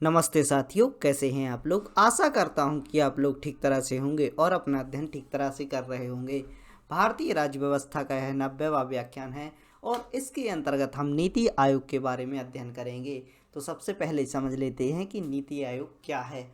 नमस्ते साथियों, कैसे हैं आप लोग। आशा करता हूं कि आप लोग ठीक तरह से होंगे और अपना अध्ययन ठीक तरह से कर रहे होंगे। भारतीय राज्य व्यवस्था का यह 90वां व्याख्यान है और इसके अंतर्गत हम नीति आयोग के बारे में अध्ययन करेंगे। तो सबसे पहले समझ लेते हैं कि नीति आयोग क्या है।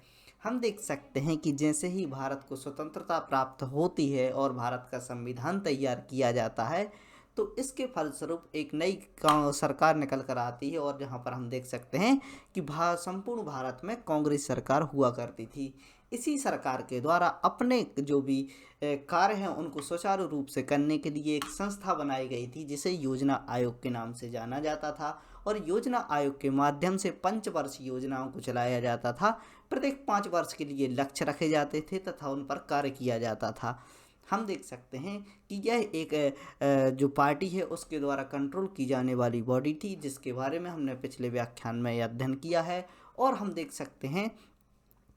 हम देख सकते हैं कि जैसे ही भारत को स्वतंत्रता प्राप्त होती है और भारत का संविधान तैयार किया जाता है, तो इसके फलस्वरूप एक नई सरकार निकल कर आती है और जहाँ पर हम देख सकते हैं कि संपूर्ण भारत में कांग्रेस सरकार हुआ करती थी। इसी सरकार के द्वारा अपने जो भी कार्य हैं उनको सुचारू रूप से करने के लिए एक संस्था बनाई गई थी जिसे योजना आयोग के नाम से जाना जाता था। और योजना आयोग के माध्यम से पंचवर्षीय योजनाओं को चलाया जाता था। प्रत्येक 5 वर्ष के लिए लक्ष्य रखे जाते थे तथा उन पर कार्य किया जाता था। हम देख सकते हैं कि यह एक जो पार्टी है उसके द्वारा कंट्रोल की जाने वाली बॉडी थी, जिसके बारे में हमने पिछले व्याख्यान में अध्ययन किया है। और हम देख सकते हैं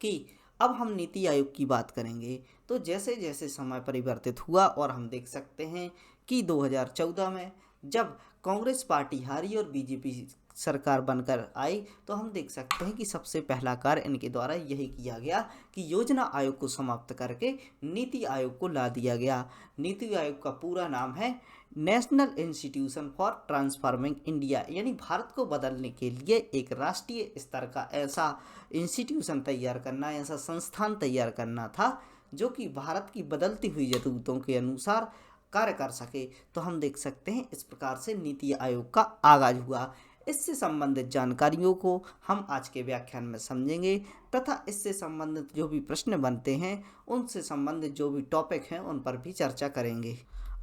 कि अब हम नीति आयोग की बात करेंगे। तो जैसे जैसे समय परिवर्तित हुआ और हम देख सकते हैं कि 2014 में जब कांग्रेस पार्टी हारी और बीजेपी सरकार बनकर आई, तो हम देख सकते हैं कि सबसे पहला कार्य इनके द्वारा यही किया गया कि योजना आयोग को समाप्त करके नीति आयोग को ला दिया गया। नीति आयोग का पूरा नाम है national institution for transforming India, यानी भारत को बदलने के लिए एक राष्ट्रीय स्तर का ऐसा इंस्टीट्यूशन तैयार करना, ऐसा संस्थान तैयार करना था जो कि भारत की बदलती हुई ज़रूरतों के अनुसार कार्य कर सके। तो हम देख सकते हैं इस प्रकार से नीति आयोग का आगाज हुआ। इससे संबंधित जानकारियों को हम आज के व्याख्यान में समझेंगे तथा इससे संबंधित जो भी प्रश्न बनते हैं, उनसे संबंधित जो भी टॉपिक हैं उन पर भी चर्चा करेंगे।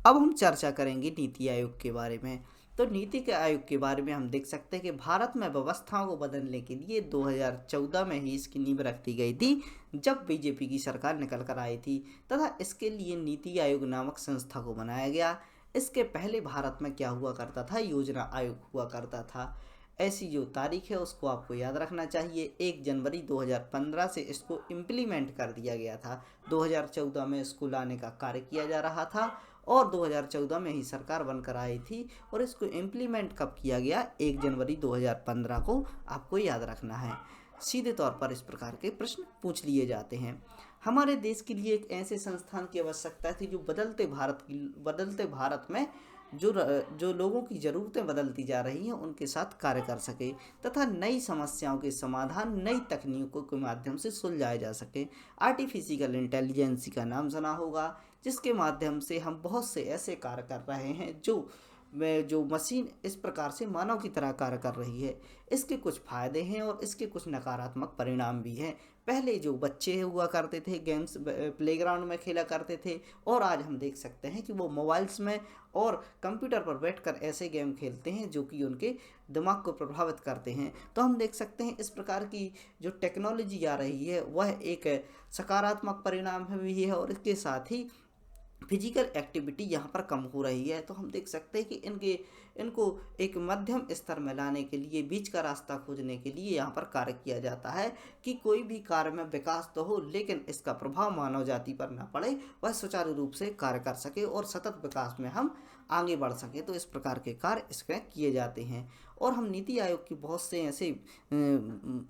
अब हम चर्चा करेंगे नीति आयोग के बारे में। तो नीति के आयोग के बारे में हम देख सकते हैं कि भारत में व्यवस्थाओं को बदलने के लिए 2014 में ही इसकी नींव रख दी गई थी, जब बीजेपी की सरकार निकल कर आई थी तथा इसके लिए नीति आयोग नामक संस्था को बनाया गया। इसके पहले भारत में क्या हुआ करता था, योजना आयोग हुआ करता था। ऐसी जो तारीख है उसको आपको याद रखना चाहिए। 1 जनवरी 2015 से इसको इम्प्लीमेंट कर दिया गया था। 2014 में इसको लाने का कार्य किया जा रहा था और 2014 में ही सरकार बनकर आई थी। और इसको इम्प्लीमेंट कब किया गया, 1 जनवरी 2015 को आपको याद रखना है। सीधे तौर पर इस प्रकार के प्रश्न पूछ लिए जाते हैं। हमारे देश के लिए एक ऐसे संस्थान की आवश्यकता थी जो बदलते भारत में जो लोगों की ज़रूरतें बदलती जा रही हैं उनके साथ कार्य कर सके तथा नई समस्याओं के समाधान नई तकनीकों के माध्यम से सुलझाए जा सके। आर्टिफिशियल इंटेलिजेंस का नाम सुना होगा, जिसके माध्यम से हम बहुत से ऐसे कार्य कर रहे हैं जो मशीन इस प्रकार से मानव की तरह कार्य कर रही है। इसके कुछ फ़ायदे हैं और इसके कुछ नकारात्मक परिणाम भी हैं। पहले जो बच्चे हुआ करते थे गेम्स प्लेग्राउंड में खेला करते थे, और आज हम देख सकते हैं कि वो मोबाइल्स में और कंप्यूटर पर बैठकर ऐसे गेम खेलते हैं जो कि उनके दिमाग को प्रभावित करते हैं। तो हम देख सकते हैं इस प्रकार की जो टेक्नोलॉजी आ रही है वह एक सकारात्मक परिणाम भी है और इसके साथ ही फिजिकल एक्टिविटी यहाँ पर कम हो रही है। तो हम देख सकते हैं कि इनको एक मध्यम स्तर में लाने के लिए, बीच का रास्ता खोजने के लिए यहाँ पर कार्य किया जाता है कि कोई भी कार्य में विकास तो हो लेकिन इसका प्रभाव मानव जाति पर ना पड़े, वह सुचारू रूप से कार्य कर सके और सतत विकास में हम आगे बढ़ सके। तो इस प्रकार के कार्य इसमें किए जाते हैं। और हम नीति आयोग की बहुत से ऐसे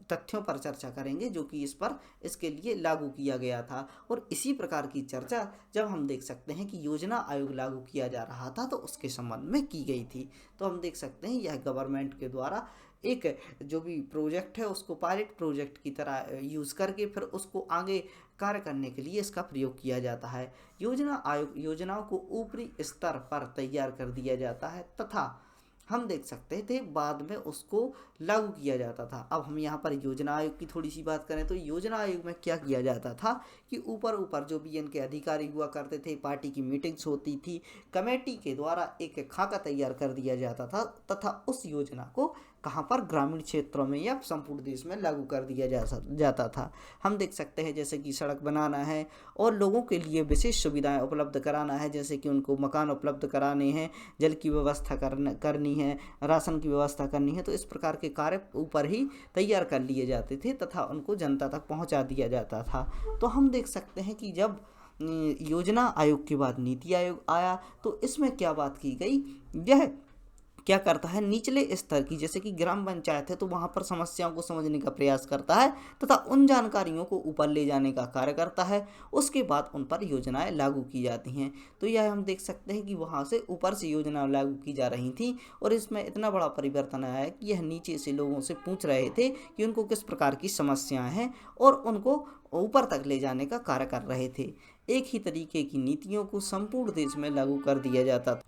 तथ्यों पर चर्चा करेंगे जो कि इसके लिए लागू किया गया था। और इसी प्रकार की चर्चा जब हम देख सकते हैं कि योजना आयोग लागू किया जा रहा था तो उसके संबंध में की गई थी। तो हम देख सकते हैं यह गवर्नमेंट के द्वारा एक जो भी प्रोजेक्ट है उसको पायलट प्रोजेक्ट की तरह यूज़ करके फिर उसको आगे कार्य करने के लिए इसका प्रयोग किया जाता है। योजना आयोग योजनाओं को ऊपरी स्तर पर तैयार कर दिया जाता है तथा हम देख सकते थे बाद में उसको लागू किया जाता था। अब हम यहाँ पर योजना आयोग की थोड़ी सी बात करें तो योजना आयोग में क्या किया जाता था कि ऊपर जो भी इनके अधिकारी हुआ करते थे, पार्टी की मीटिंग्स होती थी, कमेटी के द्वारा एक खाका तैयार कर दिया जाता था तथा उस योजना को कहाँ पर, ग्रामीण क्षेत्रों में या संपूर्ण देश में लागू कर दिया जाता था। हम देख सकते हैं जैसे कि सड़क बनाना है और लोगों के लिए विशेष सुविधाएं उपलब्ध कराना है, जैसे कि उनको मकान उपलब्ध कराने हैं, जल की व्यवस्था करनी है, राशन की व्यवस्था करनी है। तो इस प्रकार के कार्य ऊपर ही तैयार कर लिए जाते थे तथा उनको जनता तक पहुंचा दिया जाता था। तो हम देख सकते हैं कि जब योजना आयोग के बाद नीति आयोग आया तो इसमें क्या बात की गई, यह क्या करता है, निचले स्तर की जैसे कि ग्राम पंचायत है तो वहाँ पर समस्याओं को समझने का प्रयास करता है तथा उन जानकारियों को ऊपर ले जाने का कार्य करता है। उसके बाद उन पर योजनाएं लागू की जाती हैं। तो यह हम देख सकते हैं कि वहाँ से ऊपर से योजना लागू की जा रही थी और इसमें इतना बड़ा परिवर्तन आया है कि यह नीचे से लोगों से पूछ रहे थे कि उनको किस प्रकार की समस्याएं हैं और उनको ऊपर तक ले जाने का कार्य कर रहे थे। एक ही तरीके की नीतियों को संपूर्ण देश में लागू कर दिया जाता था।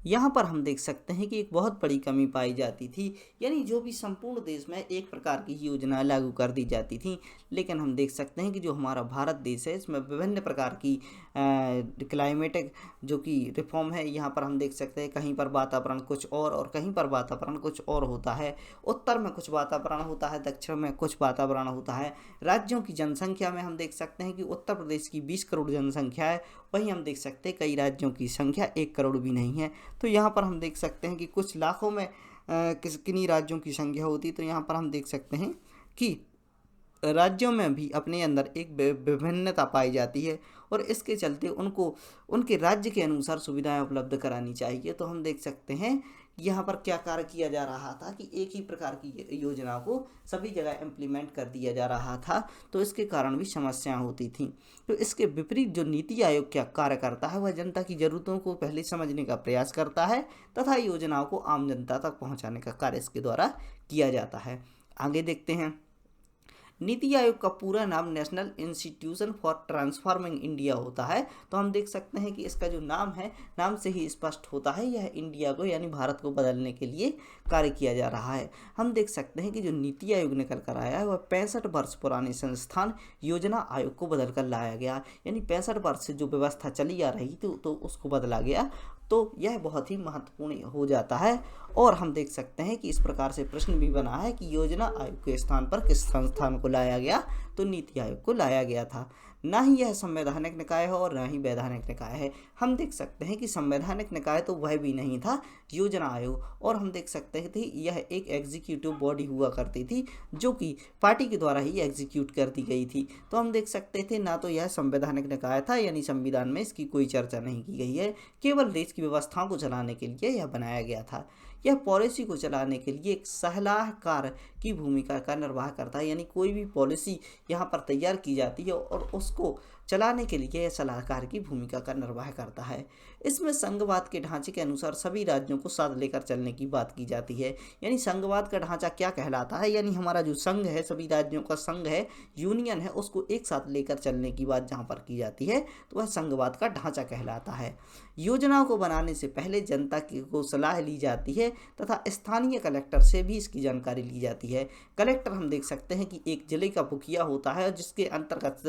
यहाँ पर हम देख सकते हैं कि एक बहुत बड़ी कमी पाई जाती थी, यानी जो भी संपूर्ण देश में एक प्रकार की योजनाएं लागू कर दी जाती थी, लेकिन हम देख सकते हैं कि जो हमारा भारत देश है इसमें विभिन्न प्रकार की क्लाइमेटिक जो कि रिफॉर्म है, यहाँ पर हम देख सकते हैं कहीं पर वातावरण कुछ और कहीं पर वातावरण कुछ और होता है। उत्तर में कुछ वातावरण होता है, दक्षिण में कुछ वातावरण होता है। राज्यों की जनसंख्या में हम देख सकते हैं कि उत्तर प्रदेश की 20 करोड़ जनसंख्या है, वहीं हम देख सकते हैं कई राज्यों की संख्या 1 करोड़ भी नहीं है। तो यहाँ पर हम देख सकते हैं कि कुछ लाखों में किन्हीं राज्यों की संख्या होती, तो यहाँ पर हम देख सकते हैं कि राज्यों में भी अपने अंदर एक विभिन्नता पाई जाती है और इसके चलते उनको उनके राज्य के अनुसार सुविधाएं उपलब्ध करानी चाहिए। तो हम देख सकते हैं यहाँ पर क्या कार्य किया जा रहा था कि एक ही प्रकार की योजना को सभी जगह इम्प्लीमेंट कर दिया जा रहा था, तो इसके कारण भी समस्याएं होती थी। तो इसके विपरीत जो नीति आयोग क्या कार्य करता है, वह जनता की ज़रूरतों को पहले समझने का प्रयास करता है तथा योजनाओं को आम जनता तक पहुँचाने का कार्य इसके द्वारा किया जाता है। आगे देखते हैं। नीति आयोग का पूरा नाम national institution for transforming India होता है। तो हम देख सकते हैं कि इसका जो नाम है, नाम से ही स्पष्ट होता है यह इंडिया को यानी भारत को बदलने के लिए कार्य किया जा रहा है। हम देख सकते हैं कि जो नीति आयोग निकल कर आया है वह 65 वर्ष पुराने संस्थान योजना आयोग को बदल कर लाया गया, यानी 65 वर्ष से जो व्यवस्था चली आ रही थी तो उसको बदला गया। तो यह बहुत ही महत्वपूर्ण हो जाता है। और हम देख सकते हैं कि इस प्रकार से प्रश्न भी बना है कि योजना आयोग के स्थान पर किस संस्थान को लाया गया, तो नीति आयोग को लाया गया था। ना ही यह संवैधानिक निकाय है और ना ही वैधानिक निकाय है। हम देख सकते हैं कि संवैधानिक निकाय तो वह भी नहीं था योजना आयोग, और हम देख सकते थे यह एक एग्जीक्यूटिव बॉडी हुआ करती थी जो कि पार्टी के द्वारा ही एग्जीक्यूट कर दी गई थी। तो हम देख सकते थे ना तो यह संवैधानिक निकाय था, यानी संविधान में इसकी कोई चर्चा नहीं की गई है, केवल देश की व्यवस्थाओं को चलाने के लिए यह बनाया गया था। यह पॉलिसी को चलाने के लिए एक सलाहकार की भूमिका का निर्वाह करता है, यानी कोई भी पॉलिसी यहाँ पर तैयार की जाती है और उसको चलाने के लिए यह सलाहकार की भूमिका का निर्वाह करता है। इसमें संघवाद के ढांचे के अनुसार सभी राज्यों को साथ लेकर चलने की बात की जाती है। यानी संघवाद का ढांचा क्या कहलाता है, यानी हमारा जो संघ है, सभी राज्यों का संघ है, यूनियन है, उसको एक साथ लेकर चलने की बात जहाँ पर की जाती है तो वह संघवाद का ढांचा कहलाता है। योजनाओं को बनाने से पहले जनता को सलाह ली जाती है तथा स्थानीय कलेक्टर से भी इसकी जानकारी ली जाती है। कलेक्टर हम देख सकते हैं कि एक जिले का मुखिया होता है जिसके अंतर्गत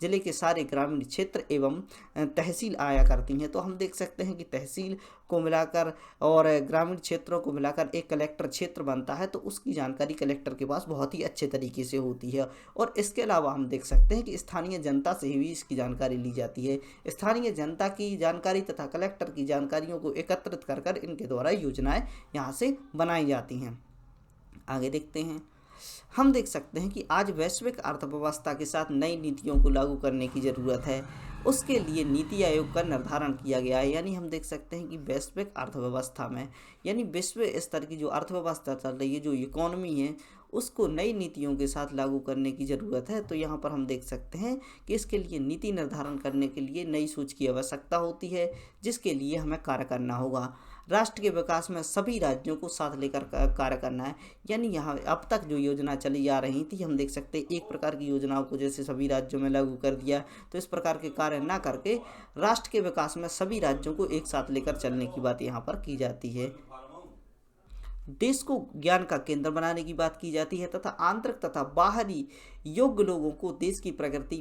जिले के सारे ग्रामीण क्षेत्र एवं तहसील आया करती हैं। तो हम देख सकते हैं कि तहसील को मिलाकर और ग्रामीण क्षेत्रों को मिलाकर एक कलेक्टर क्षेत्र बनता है, तो उसकी जानकारी कलेक्टर के पास बहुत ही अच्छे तरीके से होती है। और इसके अलावा हम देख सकते हैं कि स्थानीय जनता से भी इसकी जानकारी ली जाती है। स्थानीय जनता की जानकारी तथा कलेक्टर की जानकारियों को एकत्रित कर इनके द्वारा योजनाएं यहाँ से बनाई जाती हैं। आगे देखते हैं। हम देख सकते हैं कि आज वैश्विक अर्थव्यवस्था के साथ नई नीतियों को लागू करने की ज़रूरत है। उसके लिए नीति आयोग का निर्धारण किया गया है। यानी हम देख सकते हैं कि वैश्विक अर्थव्यवस्था में, यानी विश्व स्तर की जो अर्थव्यवस्था चल रही है, जो इकोनॉमी है, उसको नई नीतियों के साथ लागू करने की ज़रूरत है। तो यहाँ पर हम देख सकते हैं कि इसके लिए नीति निर्धारण करने के लिए नई सोच की आवश्यकता होती है, जिसके लिए हमें कार्य करना होगा। राष्ट्र के विकास में सभी राज्यों को साथ लेकर कार्य करना है। यानी यहाँ अब तक जो योजना चली आ रही थी, हम देख सकते हैं एक प्रकार की योजनाओं को जैसे सभी राज्यों में लागू कर दिया, तो इस प्रकार के कार्य ना करके राष्ट्र के विकास में सभी राज्यों को एक साथ लेकर चलने की बात यहाँ पर की जाती है। देश को ज्ञान का केंद्र बनाने की बात की जाती है तथा आंतरिक तथा बाहरी योग्य लोगों को देश की प्रगति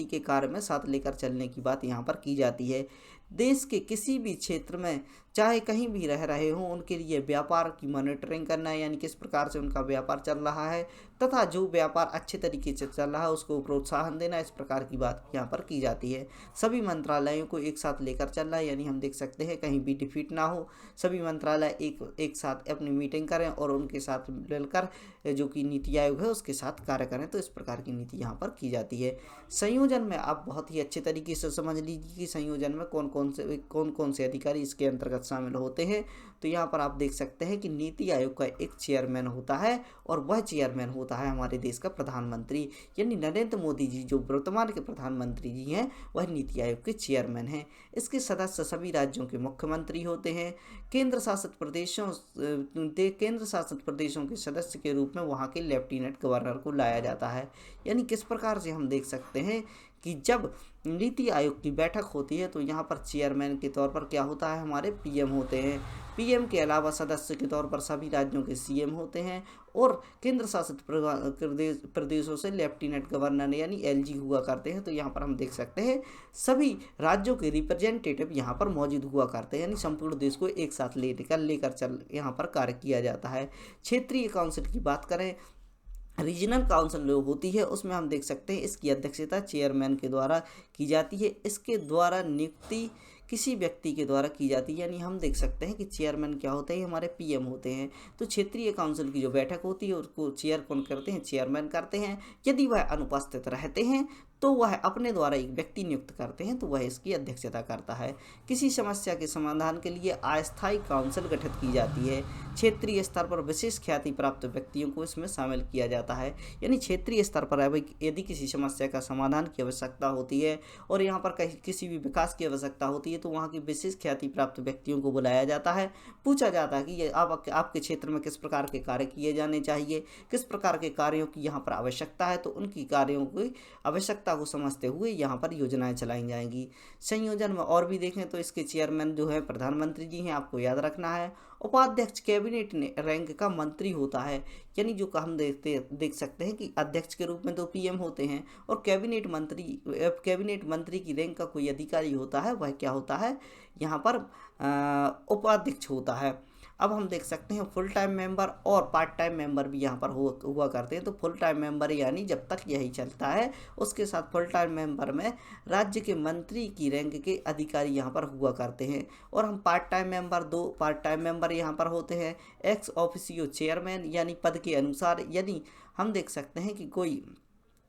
के कार्य में साथ लेकर चलने की बात यहाँ पर की जाती है। देश के किसी भी क्षेत्र में चाहे कहीं भी रह रहे हों, उनके लिए व्यापार की मॉनिटरिंग करना है, यानी किस प्रकार से उनका व्यापार चल रहा है तथा जो व्यापार अच्छे तरीके से चल रहा है उसको प्रोत्साहन देना, इस प्रकार की बात यहाँ पर की जाती है। सभी मंत्रालयों को एक साथ लेकर चलना है, यानी हम देख सकते हैं कहीं भी डिफीट ना हो, सभी मंत्रालय एक साथ अपनी मीटिंग करें और उनके साथ मिलकर जो कि नीति आयोग है उसके साथ कार्य करें। तो इस प्रकार की नीति यहाँ पर की जाती है। संयोजन में आप बहुत ही अच्छे तरीके से समझ लीजिए कि संयोजन में कौन कौन कौन से अधिकारी इसके अंतर्गत शामिल होते हैं। तो यहाँ पर आप देख सकते हैं कि नीति आयोग का एक चेयरमैन होता है और वह चेयरमैन होता है हमारे देश का प्रधानमंत्री, यानी नरेंद्र मोदी जी जो वर्तमान के प्रधानमंत्री जी हैं वह नीति आयोग के चेयरमैन हैं। इसके सदस्य सभी राज्यों के मुख्यमंत्री होते हैं। केंद्र शासित प्रदेशों के सदस्य के रूप में वहाँ के लेफ्टिनेंट गवर्नर को लाया जाता है। यानी किस प्रकार से हम देख सकते हैं कि जब नीति आयोग की बैठक होती है तो यहाँ पर चेयरमैन के तौर पर क्या होता है, हमारे पीएम होते हैं। पीएम के अलावा सदस्य के तौर पर सभी राज्यों के सीएम होते हैं और केंद्र शासित प्रदेशों से लेफ्टिनेंट गवर्नर यानी एलजी हुआ करते हैं। तो यहाँ पर हम देख सकते हैं सभी राज्यों के रिप्रेजेंटेटिव यहाँ पर मौजूद हुआ करते हैं, यानी संपूर्ण देश को एक साथ लेकर चल यहाँ पर कार्य किया जाता है। क्षेत्रीय काउंसिल की बात करें, रीजनल काउंसिल जो होती है उसमें हम देख सकते हैं इसकी अध्यक्षता चेयरमैन के द्वारा की जाती है। इसके द्वारा नियुक्ति किसी व्यक्ति के द्वारा की जाती है, यानी हम देख सकते हैं कि चेयरमैन क्या होते हैं, हमारे पीएम होते हैं। तो क्षेत्रीय काउंसिल की जो बैठक होती है उसको चेयर कौन करते हैं, चेयरमैन करते हैं। यदि वह अनुपस्थित रहते हैं तो वह अपने द्वारा एक व्यक्ति नियुक्त करते हैं, तो वह इसकी अध्यक्षता करता है। किसी समस्या के समाधान के लिए अस्थायी काउंसिल गठित की जाती है। क्षेत्रीय स्तर पर विशेष ख्याति प्राप्त व्यक्तियों को इसमें शामिल किया जाता है, यानी क्षेत्रीय स्तर पर यदि किसी समस्या का समाधान की आवश्यकता होती है और यहाँ पर किसी भी विकास की आवश्यकता होती है तो वहाँ की विशेष ख्याति प्राप्त व्यक्तियों को बुलाया जाता है। पूछा जाता है कि ये आपके क्षेत्र में किस प्रकार के कार्य किए जाने चाहिए, किस प्रकार के कार्यों की यहाँ पर आवश्यकता है, तो उनकी कार्यों की आवश्यकता को समझते हुए यहाँ पर योजनाएं चलाई जाएंगी। संयोजन में और भी देखें तो इसके चेयरमैन जो है प्रधानमंत्री जी हैं, आपको याद रखना है। उपाध्यक्ष कैबिनेट रैंक का मंत्री होता है, यानी जो हम देख सकते हैं कि अध्यक्ष के रूप में तो पीएम होते हैं और कैबिनेट मंत्री की रैंक का कोई अधिकारी होता है, वह क्या होता है, यहाँ पर उपाध्यक्ष होता है। अब हम देख सकते हैं फुल टाइम मेंबर और पार्ट टाइम मेंबर भी यहाँ पर हुआ करते हैं। तो फुल टाइम मेंबर यानी जब तक यही चलता है, उसके साथ फुल टाइम मेंबर में राज्य के मंत्री की रैंक के अधिकारी यहाँ पर हुआ करते हैं। और हम part time member, 2 part time member यहाँ पर होते हैं। एक्स ऑफिसियो चेयरमैन यानी पद के अनुसार, यदि हम देख सकते हैं कि कोई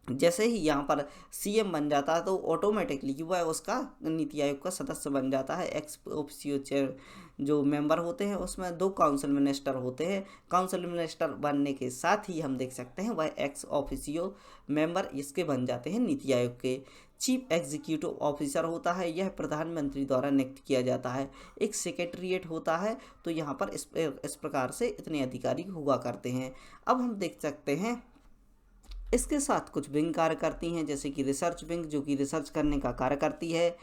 जैसे ही यहाँ पर सीएम बन जाता है तो ऑटोमेटिकली वह उसका नीति आयोग का सदस्य बन जाता है। एक्स ऑफिसियो चेयर जो मेंबर होते हैं उसमें 2 काउंसिल मिनिस्टर होते हैं। काउंसिल मिनिस्टर बनने के साथ ही हम देख सकते हैं वह एक्स ऑफिसियो मेंबर इसके बन जाते हैं नीति आयोग के। चीफ एग्जीक्यूटिव ऑफिसर होता है, यह प्रधानमंत्री द्वारा नियुक्त किया जाता है। एक सेक्रेटरीट होता है। तो यहाँ पर इस प्रकार से इतने अधिकारी हुआ करते हैं। अब हम देख सकते हैं इसके साथ कुछ विंग कार्य करती हैं, जैसे कि रिसर्च विंग जो कि रिसर्च करने का कार्य करती है।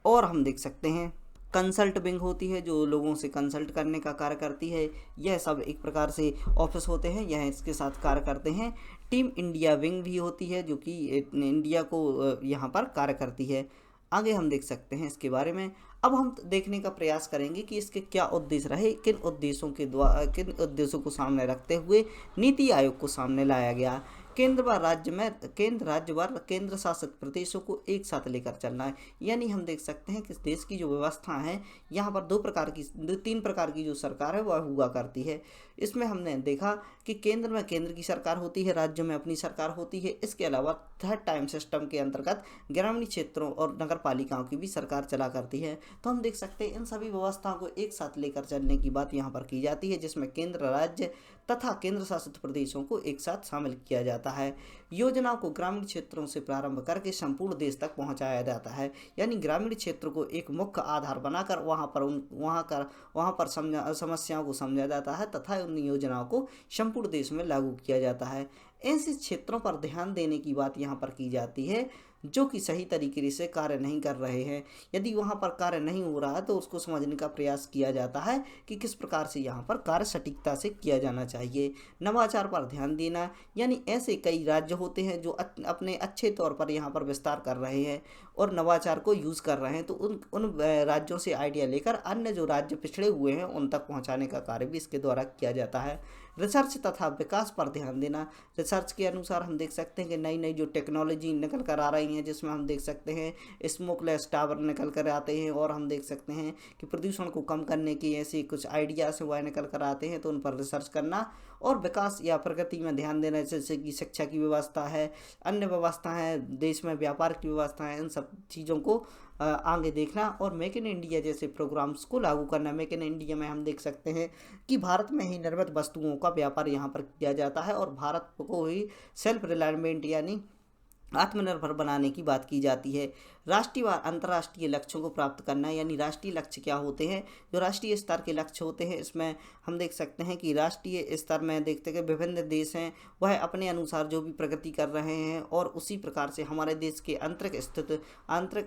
और हम देख सकते हैं कंसल्ट विंग होती है जो लोगों से कंसल्ट करने का कार्य करती है। यह सब एक प्रकार से ऑफिस होते हैं, यह इसके साथ कार्य करते हैं। टीम इंडिया विंग भी होती है जो कि इंडिया को यहाँ पर कार्य करती है। आगे हम देख सकते हैं इसके बारे में। अब हम देखने का प्रयास करेंगे कि इसके क्या उद्देश्य रहे, किन उद्देश्यों को सामने रखते हुए नीति आयोग को सामने लाया गया। केंद्र राज्य व केंद्र शासित प्रदेशों को एक साथ लेकर चलना है, यानी हम देख सकते हैं कि देश की जो व्यवस्था है यहाँ पर 3 प्रकार की जो सरकार है वह हुआ करती है। इसमें हमने देखा कि केंद्र में केंद्र की सरकार होती है, राज्यों में अपनी सरकार होती है। इसके अलावा थर्ड टाइम सिस्टम के अंतर्गत ग्रामीण क्षेत्रों और नगर पालिकाओं की भी सरकार चला करती है। तो हम देख सकते हैं इन सभी व्यवस्थाओं को एक साथ लेकर चलने की बात यहाँ पर की जाती है, जिसमें केंद्र, राज्य तथा केंद्र शासित प्रदेशों को एक साथ शामिल किया जाता है। योजनाओं को ग्रामीण क्षेत्रों से प्रारंभ करके संपूर्ण देश तक पहुंचाया जाता है, यानी ग्रामीण क्षेत्र को एक मुख्य आधार बनाकर वहां पर समस्याओं को समझा जाता है तथा उन योजनाओं को संपूर्ण देश में लागू किया जाता है। ऐसे क्षेत्रों पर ध्यान देने की बात यहाँ पर की जाती है जो कि सही तरीके से कार्य नहीं कर रहे हैं। यदि वहाँ पर कार्य नहीं हो रहा है तो उसको समझने का प्रयास किया जाता है कि किस प्रकार से यहाँ पर कार्य सटीकता से किया जाना चाहिए। नवाचार पर ध्यान देना, यानी ऐसे कई राज्य होते हैं जो अपने अच्छे तौर पर यहाँ पर विस्तार कर रहे हैं और नवाचार को यूज़ कर रहे हैं, तो उन राज्यों से आइडिया लेकर अन्य जो राज्य पिछड़े हुए हैं उन तक पहुँचाने का कार्य भी इसके द्वारा किया जाता है। रिसर्च तथा विकास पर ध्यान देना, रिसर्च के अनुसार हम देख सकते हैं कि नई नई जो टेक्नोलॉजी निकल कर आ रही हैं, जिसमें हम देख सकते हैं स्मोकलेस टावर निकल कर आते हैं और हम देख सकते हैं कि प्रदूषण को कम करने की ऐसी कुछ आइडियाज़ वह निकल कर आते हैं, तो उन पर रिसर्च करना और विकास या प्रगति में ध्यान देना, जैसे कि शिक्षा की व्यवस्था है, अन्य व्यवस्था है, देश में व्यापार की व्यवस्था है, इन सब चीज़ों को आगे देखना और मेक इन इंडिया जैसे प्रोग्राम्स को लागू करना। मेक इन इंडिया में हम देख सकते हैं कि भारत में ही निर्मित वस्तुओं का व्यापार यहाँ पर किया जाता है और भारत को ही सेल्फ रिलायमेंट यानी आत्मनिर्भर बनाने की बात की जाती है। राष्ट्रीय व अंतर्राष्ट्रीय लक्ष्यों को प्राप्त करना, यानी राष्ट्रीय लक्ष्य क्या होते हैं, जो राष्ट्रीय स्तर के लक्ष्य होते हैं इसमें हम देख सकते हैं कि राष्ट्रीय स्तर में देखते हैं कि विभिन्न देश हैं वह अपने अनुसार जो भी प्रगति कर रहे हैं और उसी प्रकार से हमारे देश के आंतरिक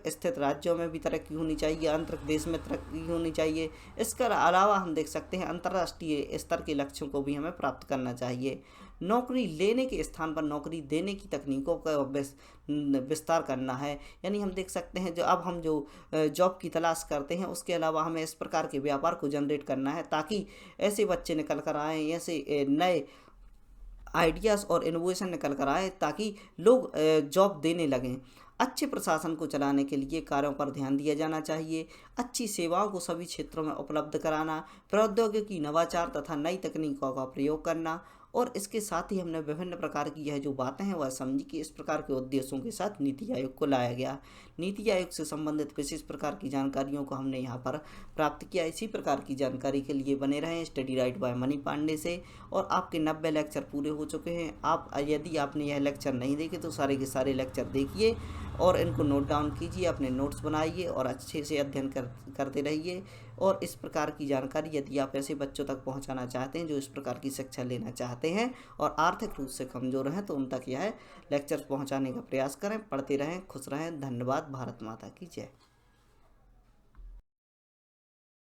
स्थित राज्यों में भी तरक्की होनी चाहिए, आंतरिक देश में तरक्की होनी चाहिए। इसके अलावा हम देख सकते हैं अंतर्राष्ट्रीय स्तर के लक्ष्यों को भी हमें प्राप्त करना चाहिए। नौकरी लेने के स्थान पर नौकरी देने की तकनीकों का विस्तार करना है, यानी हम देख सकते हैं हम जो जॉब की तलाश करते हैं उसके अलावा हमें इस प्रकार के व्यापार को जनरेट करना है ताकि ऐसे बच्चे निकल कर आएँ, ऐसे नए आइडियाज़ और इनोवेशन निकल कर आए ताकि लोग जॉब देने लगें। अच्छे प्रशासन को चलाने के लिए कार्यों पर ध्यान दिया जाना चाहिए। अच्छी सेवाओं को सभी क्षेत्रों में उपलब्ध कराना, प्रौद्योगिकी, नवाचार तथा नई तकनीकों का प्रयोग करना और इसके साथ ही हमने विभिन्न प्रकार की यह जो बातें हैं वह समझी कि इस प्रकार के उद्देश्यों के साथ नीति आयोग को लाया गया। नीति आयोग से संबंधित विशेष प्रकार की जानकारियों को हमने यहाँ पर प्राप्त किया। इसी प्रकार की जानकारी के लिए बने रहें study right by Mani Pandey से। और आपके 90 लेक्चर पूरे हो चुके हैं। यदि आपने यह लेक्चर नहीं देखे तो सारे के सारे लेक्चर देखिए और इनको नोट डाउन कीजिए, अपने नोट्स बनाइए और अच्छे से अध्ययन करते रहिए। और इस प्रकार की जानकारी यदि आप ऐसे बच्चों तक पहुंचाना चाहते हैं जो इस प्रकार की शिक्षा लेना चाहते हैं और आर्थिक रूप से कमज़ोर हैं तो उन तक यह लेक्चर पहुंचाने का प्रयास करें। पढ़ते रहें, खुश रहें। धन्यवाद। भारत माता की जय।